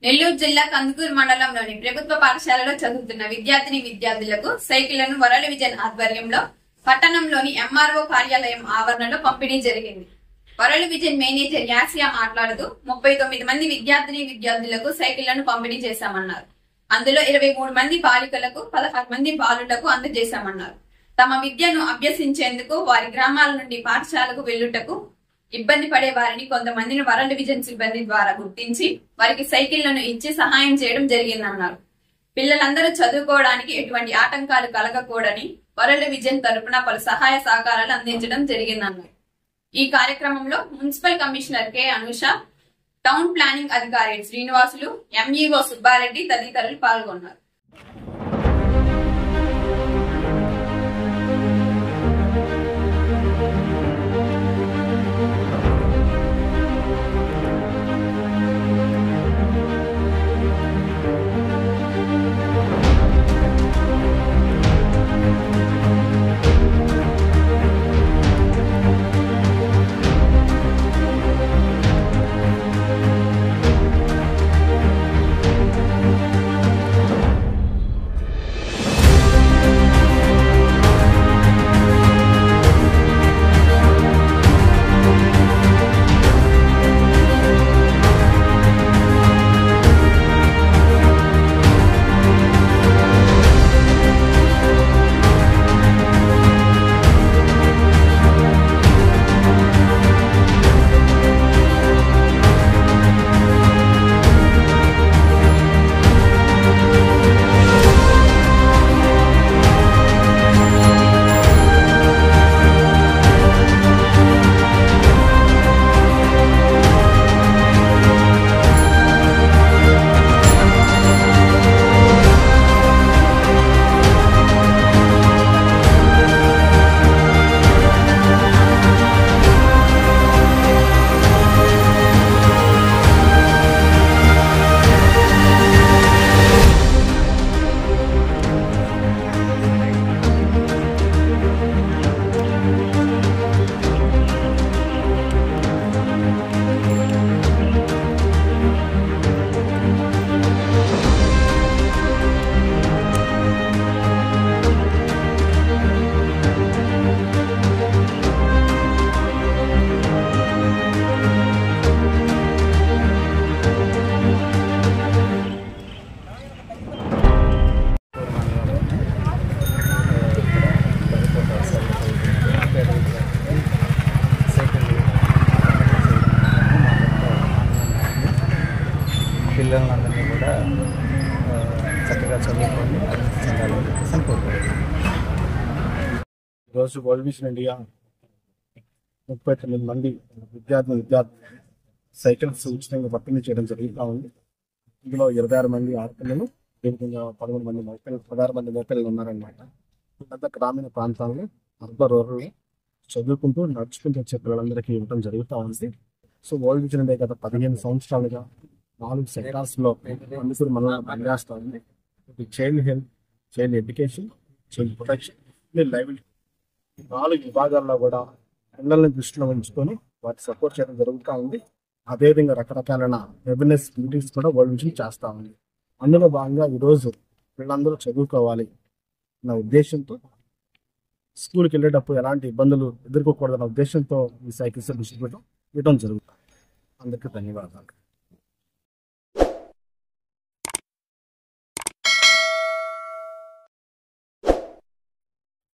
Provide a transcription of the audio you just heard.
నెల్లూరు జిల్లా కందుకూరు మండలంలోని ప్రభుత్వ పాఠశాలలో చదువుతున్న విద్యార్థులకు సైకిళ్లను వరల్డ్ విజన్ ఆధ్వర్యంలో పట్టణంలోని ఎంఆర్ఓ కార్యాలయం ఆవరణలో పంపిణీ జరిగింది. వరల్డ్ విజన్ మేనేజర్ యాసియా మాట్లాడుతూ 39 మంది విద్యార్థులకు సైకిళ్లను పంపిణీ చేశామన్నారు. అందులో 23 మంది బాలికలకు, 16 మంది బాలులకు అందజేశామన్నారు. తమ విద్యను అభ్యసించేందుకు వారి గ్రామాల నుండి పాఠశాలకు వెళ్లుటకు ఇబ్బంది పడే వారిని కొంతమందిని వరల్డ్ విజన్ సిబ్బంది ద్వారా గుర్తించి వారికి సైకిళ్లను ఇచ్చి సహాయం చేయడం జరిగిందన్నారు. పిల్లలందరూ చదువుకోవడానికి ఎటువంటి ఆటంకాలు కలగకూడని వరల్డ్ విజన్ తరపున పలు సహాయ సహకారాలు అందించడం జరిగిందన్నారు. ఈ కార్యక్రమంలో municipal commissioner K Anusha, town planning అధికారి శ్రీనివాసులు, ఎంఈఓ సుబ్బారెడ్డి తదితరులు పాల్గొన్నారు. పిల్లలందరినీ కూడా చక్కగా చదువుకొని అభివృద్ధి చెందాలని కోరుకుంటున్నాను. ఈరోజు వరల్డ్ విజన్ ఇండియా 39 మంది విద్యార్థులు సైకిల్స్ ఉచితంగా పంపిణీ చేయడం జరుగుతూ ఉంది. ఇందులో 26 మంది ఆడపిల్లలు, 16 మంది మగపిల్లలు ఉన్నారనమాట. వీళ్ళంతా గ్రామీణ ప్రాంతాల్లో, అర్బన్ రూరల్లో చదువుకుంటూ నడుచుకుంటూ వచ్చే పిల్లలందరికీ ఇవ్వడం జరుగుతూ ఉంది. సో వరల్డ్ విజన్ ఇండియా గత 15 సంవత్సరాలుగా 4 సెక్టార్స్లో కందుకూరు మండలం పనిచేస్తూ ఉంది. Child health, child education, child protection, livelihood 4 విభాగాల్లో కూడా పిల్లల్ని దృష్టిలో ఉంచుకొని వాటి సపోర్ట్ చేయడం జరుగుతూ ఉంది. అదేవిధంగా రకరకాలైన అవేర్నెస్ మీటింగ్స్ కూడా వరల్డ్ విజన్ చేస్తూ ఉంది. అందులో భాగంగా ఈరోజు పిల్లలందరూ చదువుకోవాలి అన్న ఉద్దేశంతో, స్కూల్కి వెళ్ళేటప్పుడు ఎలాంటి ఇబ్బందులు ఎదుర్కోకూడదన్న ఉద్దేశంతో ఈ సైకిల్స్ డిస్ట్రిబ్యూట్ ఇవ్వడం జరుగుతుంది. అందరికీ ధన్యవాదాలు.